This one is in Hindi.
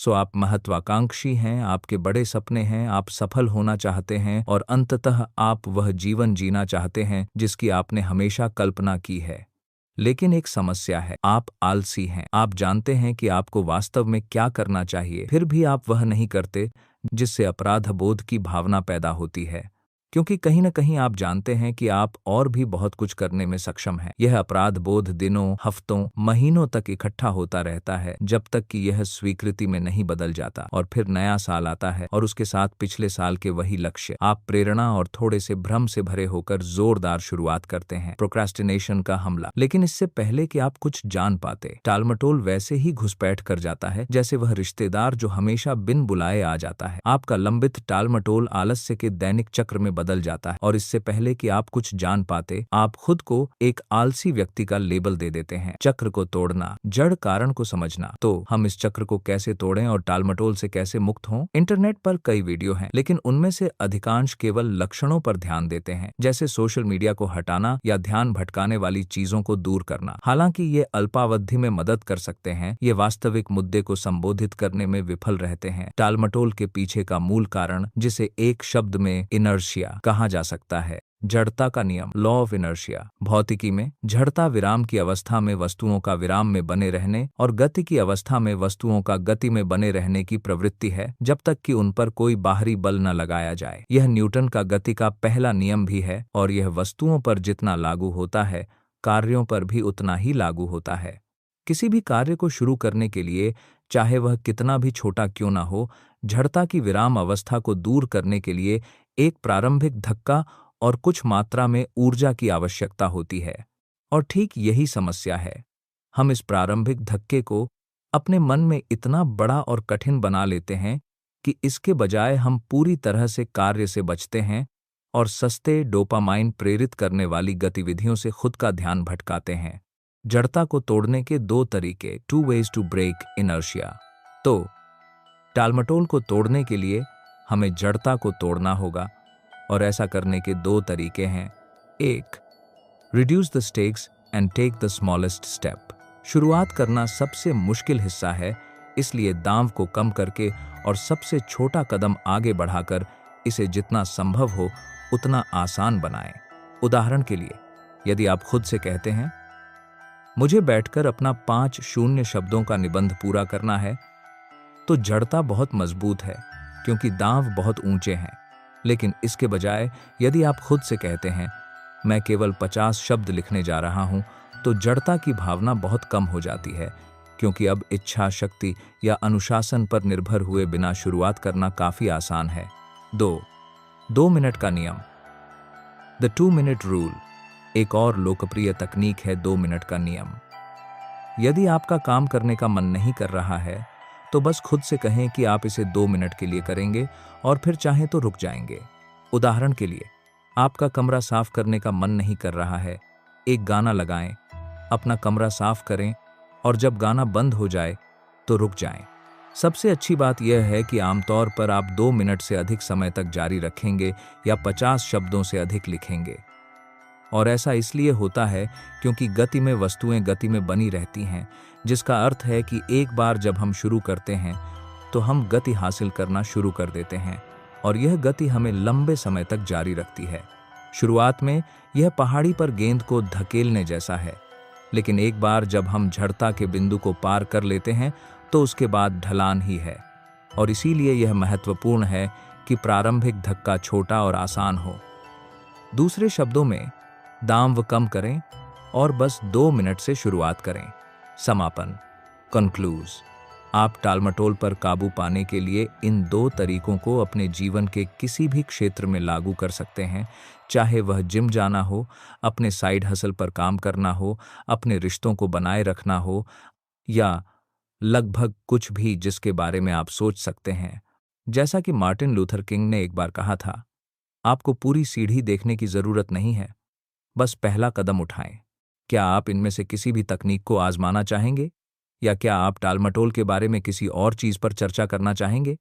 सो आप महत्वाकांक्षी हैं, आपके बड़े सपने हैं, आप सफल होना चाहते हैं और अंततः आप वह जीवन जीना चाहते हैं जिसकी आपने हमेशा कल्पना की है। लेकिन एक समस्या है, आप आलसी हैं। आप जानते हैं कि आपको वास्तव में क्या करना चाहिए, फिर भी आप वह नहीं करते, जिससे अपराध बोध की भावना पैदा होती है। क्योंकि कहीं न कहीं आप जानते हैं कि आप और भी बहुत कुछ करने में सक्षम हैं। यह अपराध बोध दिनों, हफ्तों, महीनों तक इकट्ठा होता रहता है जब तक कि यह स्वीकृति में नहीं बदल जाता। और फिर नया साल आता है और उसके साथ पिछले साल के वही लक्ष्य। आप प्रेरणा और थोड़े से भ्रम से भरे होकर जोरदार शुरुआत करते हैं, प्रोक्रेस्टिनेशन का हमला। लेकिन इससे पहले कि आप कुछ जान पाते, टालमटोल वैसे ही घुसपैठ कर जाता है जैसे वह रिश्तेदार जो हमेशा बिन बुलाए आ जाता है। आपका लंबित टालमटोल आलस्य के दैनिक चक्र में बदल जाता है और इससे पहले कि आप कुछ जान पाते, आप खुद को एक आलसी व्यक्ति का लेबल दे देते हैं। चक्र को तोड़ना, जड़ कारण को समझना। तो हम इस चक्र को कैसे तोड़ें और टालमटोल से कैसे मुक्त हों? इंटरनेट पर कई वीडियो हैं, लेकिन उनमें से अधिकांश केवल लक्षणों पर ध्यान देते हैं, जैसे सोशल मीडिया को हटाना या ध्यान भटकाने वाली चीजों को दूर करना। हालांकि ये अल्पावधि में मदद कर सकते हैं, ये वास्तविक मुद्दे को संबोधित करने में विफल रहते हैं। टालमटोल के पीछे का मूल कारण, जिसे एक शब्द में इनर्शिया कहा जा सकता है, जड़ता का नियम, लॉ ऑफ इनर्शिया। भौतिकी में जड़ता विराम की अवस्था में वस्तुओं का विराम में बने रहने और गति की अवस्था में वस्तुओं का गति में बने रहने की प्रवृत्ति है, जब तक कि उन पर कोई बाहरी बल न लगाया जाए। यह न्यूटन का गति का पहला नियम भी है और यह वस्तुओं पर जितना लागू होता है, कार्यों पर भी उतना ही लागू होता है। किसी भी कार्य को शुरू करने के लिए, चाहे वह कितना भी छोटा क्यों ना हो, जड़ता की विराम अवस्था को दूर करने के लिए एक प्रारंभिक धक्का और कुछ मात्रा में ऊर्जा की आवश्यकता होती है। और ठीक यही समस्या है। हम इस प्रारंभिक धक्के को अपने मन में इतना बड़ा और कठिन बना लेते हैं कि इसके बजाय हम पूरी तरह से कार्य से बचते हैं और सस्ते डोपामाइन प्रेरित करने वाली गतिविधियों से खुद का ध्यान भटकाते हैं। जड़ता को तोड़ने के दो तरीके, 2 ways टू ब्रेक इनर्शिया। तो टालमटोल को तोड़ने के लिए हमें जड़ता को तोड़ना होगा और ऐसा करने के दो तरीके हैं। 1. Reduce the stakes and take the smallest step. शुरुआत करना सबसे मुश्किल हिस्सा है, इसलिए दांव को कम करके और सबसे छोटा कदम आगे बढ़ाकर इसे जितना संभव हो उतना आसान बनाएं। उदाहरण के लिए, यदि आप खुद से कहते हैं, मुझे बैठकर अपना 5 शून्य शब्दों का निबंध पूरा करना है, तो जड़ता बहुत मजबूत है क्योंकि दांव बहुत ऊंचे हैं। लेकिन इसके बजाय यदि आप खुद से कहते हैं, मैं केवल 50 शब्द लिखने जा रहा हूं, तो जड़ता की भावना बहुत कम हो जाती है, क्योंकि अब इच्छा शक्ति या अनुशासन पर निर्भर हुए बिना शुरुआत करना काफी आसान है। 2 मिनट का नियम, द 2 मिनट रूल। एक और लोकप्रिय तकनीक है 2 मिनट का नियम। यदि आपका काम करने का मन नहीं कर रहा है, तो बस खुद से कहें कि आप इसे 2 मिनट के लिए करेंगे और फिर चाहें तो रुक जाएंगे। उदाहरण के लिए, आपका कमरा साफ करने का मन नहीं कर रहा है, एक गाना लगाएं, अपना कमरा साफ करें और जब गाना बंद हो जाए तो रुक जाएं। सबसे अच्छी बात यह है कि आमतौर पर आप 2 मिनट से अधिक समय तक जारी रखेंगे या 50 शब्दों से अधिक लिखेंगे। और ऐसा इसलिए होता है क्योंकि गति में वस्तुएं गति में बनी रहती हैं, जिसका अर्थ है कि एक बार जब हम शुरू करते हैं तो हम गति हासिल करना शुरू कर देते हैं और यह गति हमें लंबे समय तक जारी रखती है। शुरुआत में यह पहाड़ी पर गेंद को धकेलने जैसा है, लेकिन एक बार जब हम जड़ता के बिंदु को पार कर लेते हैं तो उसके बाद ढलान ही है। और इसीलिए यह महत्वपूर्ण है कि प्रारंभिक धक्का छोटा और आसान हो। दूसरे शब्दों में, दांव कम करें और बस 2 मिनट से शुरुआत करें। समापन, कंक्लूज। आप टालमटोल पर काबू पाने के लिए इन 2 तरीकों को अपने जीवन के किसी भी क्षेत्र में लागू कर सकते हैं, चाहे वह जिम जाना हो, अपने साइड हसल पर काम करना हो, अपने रिश्तों को बनाए रखना हो, या लगभग कुछ भी जिसके बारे में आप सोच सकते हैं। जैसा कि मार्टिन लूथर किंग ने एक बार कहा था, आपको पूरी सीढ़ी देखने की जरूरत नहीं है, बस पहला कदम उठाएं। क्या आप इनमें से किसी भी तकनीक को आजमाना चाहेंगे? या क्या आप टालमटोल के बारे में किसी और चीज पर चर्चा करना चाहेंगे?